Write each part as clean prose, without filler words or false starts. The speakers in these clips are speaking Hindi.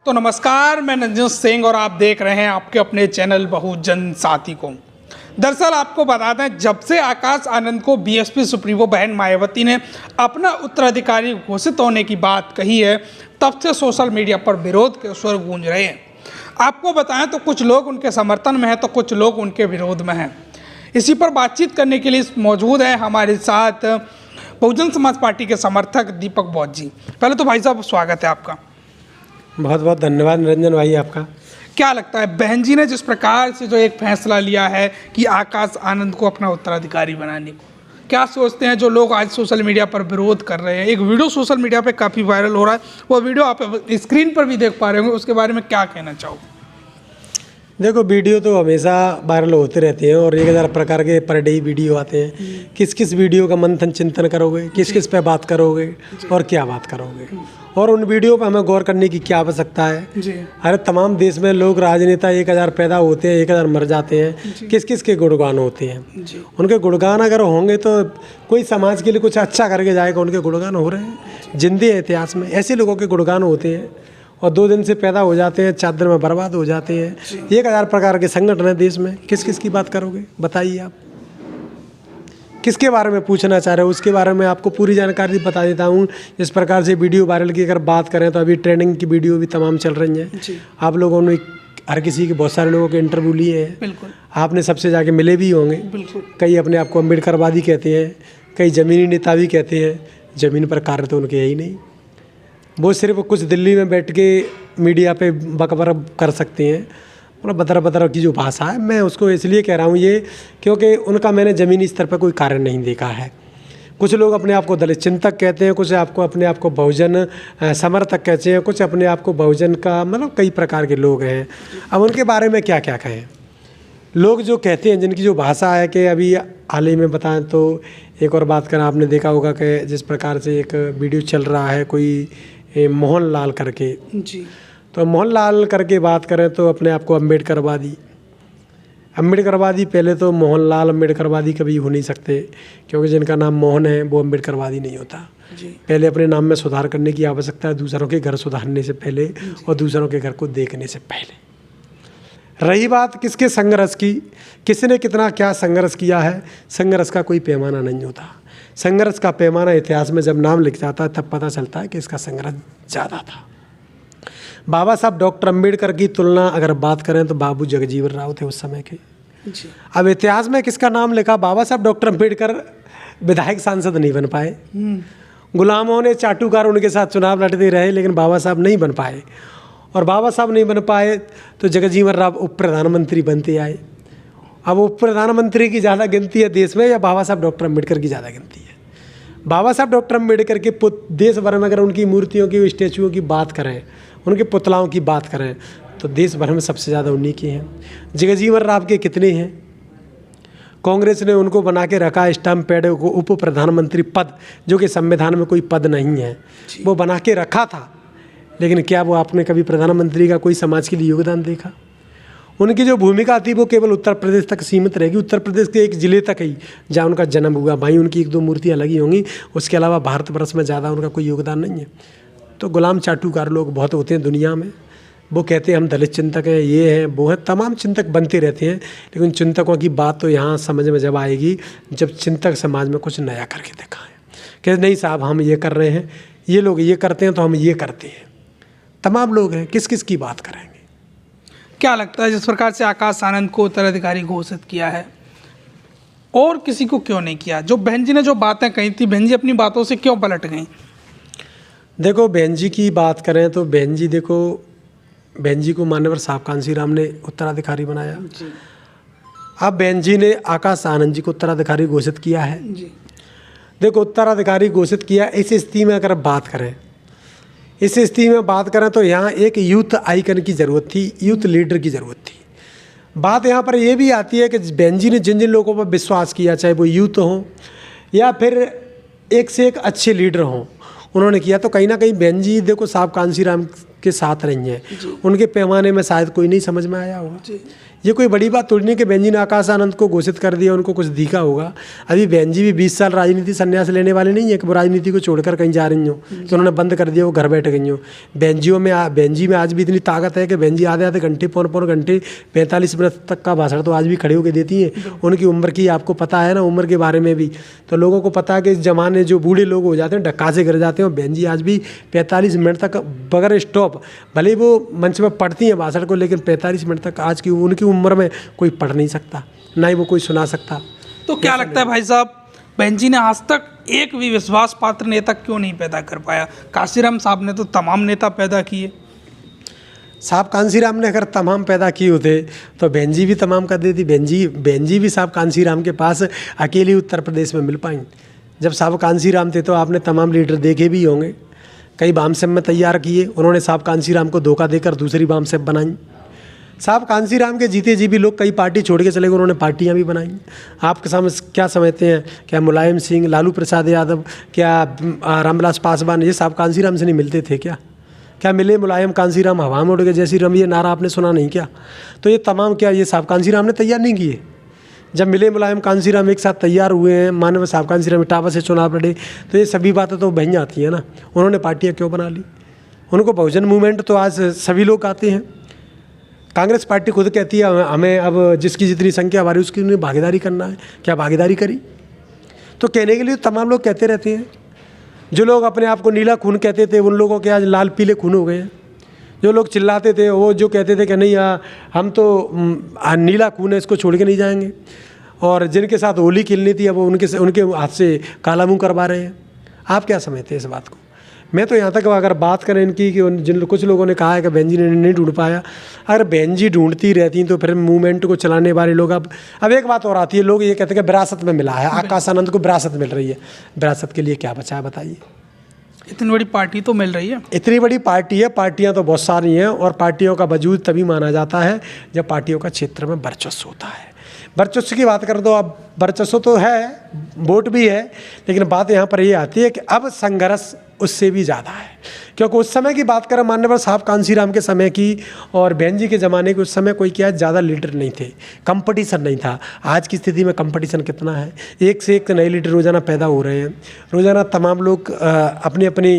तो नमस्कार, मैं नंजन सिंह और आप देख रहे हैं आपके अपने चैनल बहुजन साथी को। दरअसल आपको बता दें, जब से आकाश आनंद को बीएसपी सुप्रीमो बहन मायावती ने अपना उत्तराधिकारी घोषित होने की बात कही है, तब से सोशल मीडिया पर विरोध के स्वर गूंज रहे हैं। आपको बताएं तो कुछ लोग उनके समर्थन में हैं तो कुछ लोग उनके विरोध में हैं। इसी पर बातचीत करने के लिए मौजूद है हमारे साथ बहुजन समाज पार्टी के समर्थक दीपक बौद्ध जी। पहले तो भाई साहब स्वागत है आपका। बहुत बहुत धन्यवाद निरंजन भाई आपका। क्या लगता है बहन जी ने जिस प्रकार से जो एक फैसला लिया है कि आकाश आनंद को अपना उत्तराधिकारी बनाने को, क्या सोचते हैं जो लोग आज सोशल मीडिया पर विरोध कर रहे हैं? एक वीडियो सोशल मीडिया पे काफ़ी वायरल हो रहा है, वो वीडियो आप स्क्रीन पर भी देख पा रहे होंगे, उसके बारे में क्या कहना चाहोगे? देखो, वीडियो तो हमेशा वायरल होते रहते हैं और 1000 प्रकार के पर डे वीडियो आते हैं। किस किस वीडियो का मंथन चिंतन करोगे, किस किस पे बात करोगे और क्या बात करोगे, और उन वीडियो पर हमें गौर करने की क्या आवश्यकता है? अरे तमाम देश में लोग राजनेता 1000 पैदा होते हैं, 1000 मर जाते हैं। किस किस के गुणगान होते हैं? उनके गुणगान अगर होंगे तो कोई समाज के लिए कुछ अच्छा करके जाएगा। उनके गुणगान हो रहे हैं, जिंदे हैं इतिहास में ऐसे लोगों के गुणगान होते हैं और 2 दिन से पैदा हो जाते हैं, 4 दिन में बर्बाद हो जाते हैं। 1000 प्रकार के संगठन है देश में, किस किस की बात करोगे? बताइए आप किसके बारे में पूछना चाह रहे हो, उसके बारे में आपको पूरी जानकारी बता देता हूँ। जिस प्रकार से वीडियो वायरल की अगर बात करें तो अभी ट्रेंडिंग की वीडियो भी तमाम चल रही हैं। आप लोगों ने हर किसी के बहुत सारे लोगों के इंटरव्यू लिए हैं, आपने सबसे जाके मिले भी होंगे। कई अपने आप को अम्बेडकरवादी कहते हैं, कई ज़मीनी नेता भी कहते हैं। ज़मीन पर कार्य तो उनके यही नहीं, वो सिर्फ कुछ दिल्ली में बैठ के मीडिया पे बकबर कर सकते हैं। मतलब बदर बदर की जो भाषा है, मैं उसको इसलिए कह रहा हूँ ये, क्योंकि उनका मैंने ज़मीनी स्तर पर कोई कार्य नहीं देखा है। कुछ लोग अपने आप को दलित चिंतक कहते हैं, कुछ आपको अपने आप को बहुजन समर्थक कहते हैं, कुछ अपने आप को बहुजन का मतलब कई प्रकार के लोग हैं। अब उनके बारे में क्या क्या कहें? लोग जो कहते हैं, जिनकी जो भाषा है कि अभी हाल ही में बताएं तो एक और बात करें, आपने देखा होगा कि जिस प्रकार से एक वीडियो चल रहा है कोई मोहनलाल करके जी, तो मोहनलाल करके बात करें तो अपने आप को अम्बेडकरवादी पहले तो मोहनलाल अम्बेडकरवादी कभी हो नहीं सकते, क्योंकि जिनका नाम मोहन है वो अम्बेडकरवादी नहीं होता जी। पहले अपने नाम में सुधार करने की आवश्यकता है, दूसरों के घर सुधारने से पहले और दूसरों के घर को देखने से पहले। रही बात किसके संघर्ष की, किसने कितना क्या संघर्ष किया है, संघर्ष का कोई पैमाना नहीं होता। संघर्ष का पैमाना इतिहास में जब नाम लिख जाता है तब पता चलता है कि इसका संघर्ष ज़्यादा था। बाबा साहब डॉक्टर अम्बेडकर की तुलना अगर बात करें तो बाबू जगजीवन राव थे उस समय के जी। अब इतिहास में किसका नाम लिखा? बाबा साहब डॉक्टर अम्बेडकर विधायक सांसद नहीं बन पाए, गुलामों ने चाटुकार उनके साथ चुनाव लड़ते रहे, लेकिन बाबा साहब नहीं बन पाए। और बाबा साहब नहीं बन पाए तो जगजीवन राव उप प्रधानमंत्री बनते आए। अब उप प्रधानमंत्री की ज़्यादा गिनती है देश में या बाबा साहब डॉक्टर अम्बेडकर की ज़्यादा गिनती है? बाबा साहब डॉक्टर अम्बेडकर के देश भर में अगर उनकी मूर्तियों की, स्टैचुओं की बात करें, उनके पुतलाओं की बात करें तो देश भर में सबसे ज़्यादा उन्हीं के हैं। जगजीवन राव के कितने हैं? कांग्रेस ने उनको बना के रखा स्टैम्प पैड को, उप प्रधानमंत्री पद, जो कि संविधान में कोई पद नहीं है, वो बना के रखा था। लेकिन क्या वो आपने कभी प्रधानमंत्री का कोई समाज के लिए योगदान देखा? उनकी जो भूमिका थी वो केवल उत्तर प्रदेश तक सीमित रहेगी, उत्तर प्रदेश के एक ज़िले तक ही जहाँ उनका जन्म हुआ। भाई उनकी 1-2 मूर्तियाँ लगी होंगी, उसके अलावा भारतवर्ष में ज़्यादा उनका कोई योगदान नहीं है। तो गुलाम चाटुकार लोग बहुत होते हैं दुनिया में, वो कहते हैं हम दलित चिंतक हैं, ये हैं वो हैं, तमाम चिंतक बनते रहते हैं। लेकिन चिंतकों की बात तो यहाँ समझ में जब आएगी जब चिंतक समाज में कुछ नया करके दिखाएं कि नहीं साहब हम ये कर रहे हैं, ये लोग ये करते हैं तो हम ये करते हैं। तमाम लोग हैं, किस किस की बात करेंगे? क्या लगता है जिस प्रकार से आकाश आनंद को उत्तराधिकारी घोषित किया है और किसी को क्यों नहीं किया? जो बहन जी ने जो बातें कही थी, बहन जी अपनी बातों से क्यों पलट गई? देखो, बहन जी की बात करें तो बहन जी बहन जी को मान्यवर साहब कांशीराम ने उत्तराधिकारी बनाया जी। अब बहन जी ने आकाश आनंद जी को उत्तराधिकारी घोषित किया है जी। देखो, उत्तराधिकारी घोषित किया, इस स्थिति में अगर बात करें, इस स्थिति में बात करें तो यहाँ एक यूथ आइकन की ज़रूरत थी, यूथ लीडर की ज़रूरत थी। बात यहाँ पर यह भी आती है कि बहन जी ने जिन जिन लोगों पर विश्वास किया, चाहे वो यूथ हों या फिर एक से एक अच्छे लीडर हों, उन्होंने किया। तो कहीं ना कहीं बहन जी देखो साहब कांशीराम के साथ रही हैं, उनके पैमाने में शायद कोई नहीं समझ में आया होगा ये कोई बड़ी बात थोड़ी नहीं कि बहन जी ने आकाश आनंद को घोषित कर दिया, उनको कुछ दिखा होगा। अभी बहन जी भी 20 साल राजनीति संन्यास लेने वाले नहीं है कि वो राजनीति को छोड़कर कहीं जा रही हो, कि उन्होंने बंद कर दिया, वो घर बैठ गई हो। बहन जी में आज भी इतनी ताकत है कि बहन जी आधे आधे घंटे, पौन घंटे, 45 मिनट तक का भाषण तो आज भी खड़े होकर देती हैं। उनकी उम्र की आपको पता है ना, उम्र के बारे में भी तो लोगों को पता है कि इस जमाने जो बूढ़े लोग हो जाते हैं धक्का से गिर जाते हैं, बहन जी आज भी 45 मिनट तक बगैर स्टॉप, भले वो मंच में पढ़ती हैं भाषण को, लेकिन 45 मिनट तक आज की उनकी उम्र में कोई पढ़ नहीं सकता, ना ही वो कोई सुना सकता। तो क्या लगता है भाई साहब, बहन जी ने आज तक एक भी विश्वास पात्र नेता क्यों नहीं पैदा कर पाया? काशीराम साहब ने तो तमाम नेता पैदा किए। साहब कांसीराम ने अगर तमाम पैदा किए होते तो बहन जी भी तमाम कर देती। बहन जी भी साहब कांसीराम के पास अकेली उत्तर प्रदेश में मिल पाई। जब साहब कांसीराम थे तो आपने तमाम लीडर देखे भी होंगे, कई बामसेब में तैयार किए, उन्होंने साहब कांसीराम को धोखा देकर दूसरी बामसेब बनाई। साहब कांसीराम के जीते जी भी लोग कई पार्टी छोड़ के चले गए, उन्होंने पार्टियां भी बनाई। आप क्या समझते हैं, क्या मुलायम सिंह, लालू प्रसाद यादव, क्या रामविलास पासवान ये साहब कांसीराम से नहीं मिलते थे? क्या मिले मुलायम कांसीराम हवा में उड़ गए जैसी रम, ये नारा आपने सुना नहीं क्या? तो ये तमाम क्या ये साहब कांसीराम ने तैयार नहीं किए? जब मिले मुलायम कांसीराम एक साथ तैयार हुए हैं, मानव साहब कांसीराम इटावा से चुनाव लड़े, तो ये सभी बातें तो बन जाती हैं ना। उन्होंने पार्टियाँ क्यों बना ली? उनको बहुजन मूवमेंट तो आज सभी लोग आते हैं। कांग्रेस पार्टी खुद कहती है हमें अब जिसकी जितनी संख्या हमारी उसकी उन्हें भागीदारी करना है। क्या भागीदारी करी? तो कहने के लिए तमाम लोग कहते रहते हैं। जो लोग अपने आप को नीला खून कहते थे उन लोगों के आज लाल पीले खून हो गए हैं। जो लोग चिल्लाते थे, वो जो कहते थे कि नहीं हम तो नीला खून है, इसको छोड़ के नहीं जाएंगे, और जिनके साथ होली खेलनी थी अब वो उनके हाथ से काला मुँह करवा रहे हैं। आप क्या समझते हैं इस बात को? मैं तो यहाँ तक अगर बात करें इनकी कि जिन कुछ लोगों ने कहा है कि बहन जी ने नहीं ढूंढ पाया, अगर बहन जी ढूंढती रहती तो फिर मूवमेंट को चलाने वाले लोग अब एक बात और आती है, लोग ये कहते हैं कि विरासत में मिला है, आकाश आनंद को विरासत मिल रही है। विरासत के लिए क्या बचा है बताइए? इतनी बड़ी पार्टी तो मिल रही है। इतनी बड़ी पार्टी है, पार्टियां तो बहुत सारी हैं, और पार्टियों का वजूद तभी माना जाता है जब पार्टियों का क्षेत्र में वर्चस्व होता है। वर्चस्व की बात कर दो, अब वर्चस्व तो है, वोट भी है, लेकिन बात यहाँ पर ये आती है कि अब संघर्ष उससे भी ज़्यादा है। क्योंकि उस समय की बात करें मान्यवर साहब कांसीराम के समय की और बहन जी के ज़माने के, उस समय कोई क्या ज़्यादा लीडर नहीं थे, कंपटीशन नहीं था। आज की स्थिति में कंपटीशन कितना है, एक से एक नए लीडर रोज़ाना पैदा हो रहे हैं। रोज़ाना तमाम लोग अपनी अपनी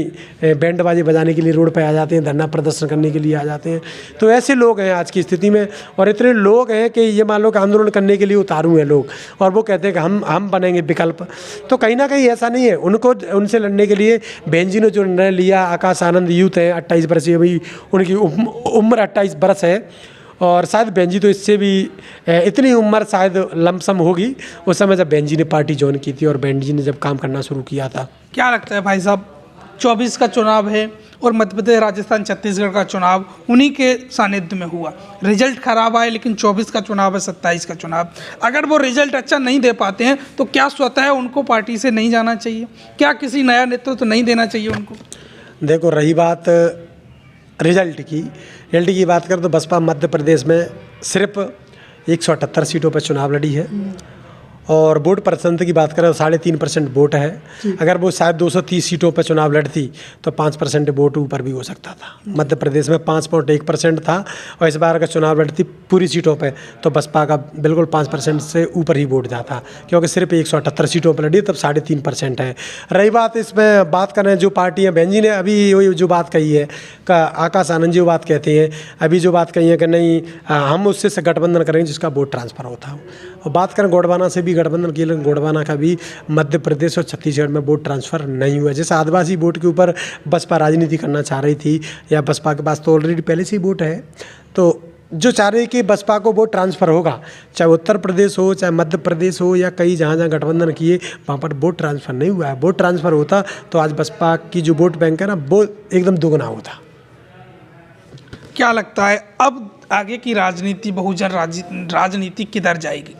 बैंड बाजे बजाने के लिए रोड पर आ जाते हैं, धरना प्रदर्शन करने के लिए आ जाते हैं। तो ऐसे लोग हैं आज की स्थिति में, और इतने लोग हैं कि ये मान लो कि आंदोलन करने के लिए उतारू हैं लोग, और वो कहते हैं कि हम बनेंगे विकल्प। तो कहीं ना कहीं ऐसा नहीं है। उनसे लड़ने के लिए बहन जी ने जो निर्णय लिया, आकाश आनंद यूथ है 28 वर्ष, अभी उनकी उम्र 28 वर्ष है, और शायद बहन जी तो इससे भी इतनी उम्र शायद लमसम होगी उस समय जब बहन जी ने पार्टी ज्वाइन की थी और बहन जी ने जब काम करना शुरू किया था। क्या लगता है भाई साहब, 24 का चुनाव है और मध्य प्रदेश, राजस्थान, छत्तीसगढ़ का चुनाव उन्हीं के सानिध्य में हुआ, रिजल्ट खराब आए, लेकिन 24 का चुनाव है, 27 का चुनाव, अगर वो रिजल्ट अच्छा नहीं दे पाते हैं तो क्या स्वतः उनको पार्टी से नहीं जाना चाहिए? क्या किसी नया नेतृत्व तो नहीं देना चाहिए उनको? देखो, रही बात रिजल्ट की बात करें तो बसपा मध्य प्रदेश में सिर्फ 178 सीटों पर चुनाव लड़ी है, और वोट परसेंट की बात करें तो 3.5% वोट है। अगर वो शायद 230 सीटों पर चुनाव लड़ती तो 5% वोट ऊपर भी हो सकता था। मध्य प्रदेश में 5.1% था, और इस बार अगर चुनाव लड़ती पूरी सीटों पे तो बसपा का बिल्कुल 5% से ऊपर ही वोट जाता, क्योंकि सिर्फ 178 सीटों पर लड़ी, तब 3.5% है। रही बात इसमें बात करें जो पार्टियाँ, बहन जी ने अभी जो बात कही है, आकाश आनंद जी वो बात कहते हैं, अभी जो बात कही है कि नहीं हम उससे गठबंधन करेंगे जिसका वोट ट्रांसफ़र होता हो। और बात करें गोंडवाना से भी गठबंधन किया, लेकिन गोंडवाना का भी मध्य प्रदेश और छत्तीसगढ़ में वोट ट्रांसफ़र नहीं हुआ। जैसे आदिवासी वोट के ऊपर बसपा राजनीति करना चाह रही थी, या बसपा के पास तो ऑलरेडी पहले से ही वोट है, तो जो चाह रही कि बसपा को वोट ट्रांसफ़र होगा, चाहे उत्तर प्रदेश हो, चाहे मध्य प्रदेश हो, या कई जहाँ गठबंधन किए वहाँ पर वोट ट्रांसफ़र नहीं हुआ है। वोट ट्रांसफ़र होता तो आज बसपा की जो वोट बैंक है ना वो एकदम दोगुना होता। क्या लगता है अब आगे की राजनीति, बहुजन राजनीति किधर जाएगी?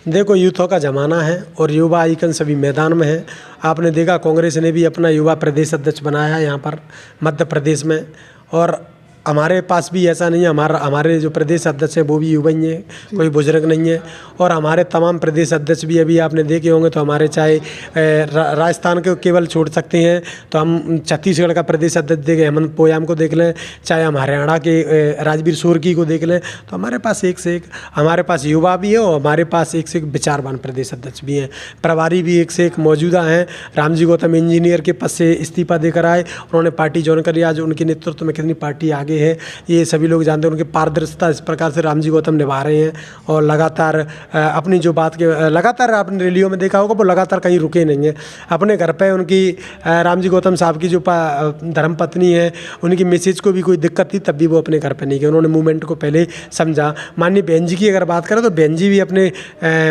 देखो, यूथों का ज़माना है और युवा आइकन सभी मैदान में है। आपने देखा कांग्रेस ने भी अपना युवा प्रदेश अध्यक्ष बनाया है यहाँ पर मध्य प्रदेश में, और हमारे पास भी ऐसा नहीं है, हमारे जो प्रदेश अध्यक्ष हैं वो भी युवा ही हैं, कोई बुजुर्ग नहीं है। और हमारे तमाम प्रदेश अध्यक्ष भी अभी आपने देखे होंगे तो हमारे चाहे राजस्थान को केवल छोड़ सकते हैं तो हम छत्तीसगढ़ का प्रदेश अध्यक्ष देखें, हेमंत पोयाम को देख लें, चाहे हम हरियाणा के राजवीर सोरकी को देख लें, तो हमारे पास एक से एक हमारे पास युवा भी है और हमारे पास एक से एक विचारवान प्रदेश अध्यक्ष भी हैं। प्रभारी भी एक से एक मौजूदा हैं। रामजी गौतम इंजीनियर के पद से इस्तीफा देकर आए, उन्होंने पार्टी ज्वाइन करी। आज उनके नेतृत्व में कितनी पार्टी आगे है ये सभी लोग जानते हैं। उनकी पारदर्शिता इस प्रकार से रामजी गौतम निभा रहे हैं और लगातार अपनी जो बात के लगातार आपने रैलियों में देखा होगा वो लगातार कहीं रुके नहीं हैं। अपने घर पे उनकी रामजी गौतम साहब की जो धर्मपत्नी है उनकी मिसेज को भी कोई दिक्कत थी तब भी वो अपने घर पे नहीं गए, उन्होंने मूवमेंट को पहले समझा। माननीय बहन जी की अगर बात करें तो बहन जी भी अपने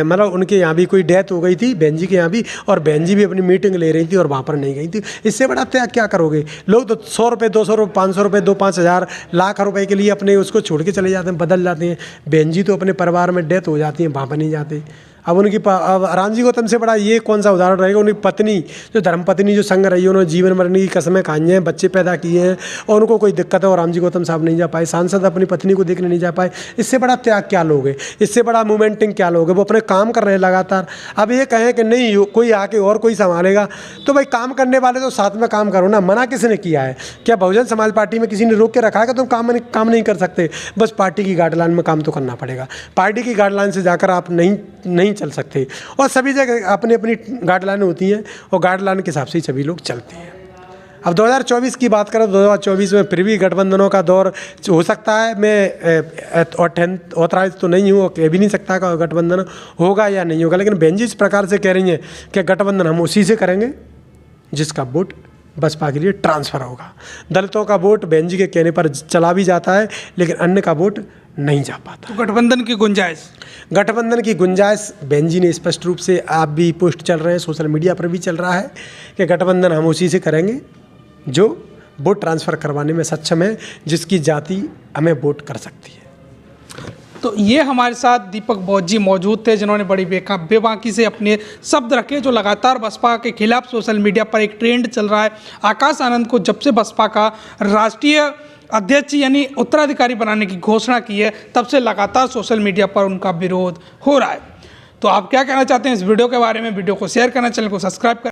मतलब उनके यहाँ भी कोई डेथ हो गई थी बहन जी के यहाँ भी, और बहन जी भी अपनी मीटिंग ले रही थी और वहाँ पर नहीं गई थी। इससे बड़ा त्याग क्या करोगे? लोग तो 100 रुपये 200 रुपये 500 रुपये 2-5 हज़ार लाख रुपए के लिए अपने उसको छोड़ के चले जाते हैं, बदल जाते हैं। बहन जी तो अपने परिवार में डेथ हो जाती है, वहाँ पर नहीं जाते। अब उनकी अब रामजी गौतम से बड़ा ये कौन सा उदाहरण रहेगा? उनकी पत्नी जो धर्मपत्नी जो संग रही है, उन्होंने जीवन मरने की कसमें खाई हैं, बच्चे पैदा किए हैं और उनको कोई दिक्कत है और रामजी गौतम साहब नहीं जा पाए, सांसद अपनी पत्नी को देखने नहीं जा पाए। इससे बड़ा त्याग क्या लोगे? इससे बड़ा मूवमेंटिंग क्या लोगे? वो अपने काम कर रहे हैं लगातार। अब ये कहें कि नहीं कोई आके और कोई संभालेगा, तो भाई काम करने वाले तो साथ में काम करो ना। मना किसने किया है? क्या बहुजन समाज पार्टी में किसी ने रोक के रखा है कि तुम काम नहीं कर सकते? बस पार्टी की गाइडलाइन में काम तो करना पड़ेगा। पार्टी की गाइडलाइन से जाकर आप नहीं चल सकते। और सभी जगह अपनी अपनी गाइडलाइन होती हैं और गाइडलाइन के हिसाब से ही सभी लोग चलते हैं। अब 2024 की बात करें तो 2024 में फिर भी गठबंधनों का दौर हो सकता है। मैं ऑथराइज तो नहीं हूँ, कह भी नहीं सकता कि गठबंधन होगा या नहीं होगा, लेकिन बहन जी इस प्रकार से कह रही हैं कि गठबंधन हम उसी से करेंगे जिसका वोट बसपा के लिए ट्रांसफ़र होगा। दलितों का वोट बहन जी के कहने पर चला भी जाता है लेकिन अन्य का वोट नहीं जा पाता। तो गठबंधन की गुंजाइश बहन जी ने स्पष्ट रूप से, आप भी पोस्ट चल रहे हैं, सोशल मीडिया पर भी चल रहा है कि गठबंधन हम उसी से करेंगे जो वोट ट्रांसफ़र करवाने में सक्षम है, जिसकी जाति हमें वोट कर सकती है। तो ये हमारे साथ दीपक बौद्ध जी मौजूद थे जिन्होंने बड़ी बेबाकी से अपने शब्द रखे, जो लगातार बसपा के खिलाफ सोशल मीडिया पर एक ट्रेंड चल रहा है। आकाश आनंद को जब से बसपा का राष्ट्रीय अध्यक्ष यानी उत्तराधिकारी बनाने की घोषणा की है तब से लगातार सोशल मीडिया पर उनका विरोध हो रहा है। तो आप क्या कहना चाहते हैं इस वीडियो के बारे में? वीडियो को शेयर करना, चैनल को सब्सक्राइब करना।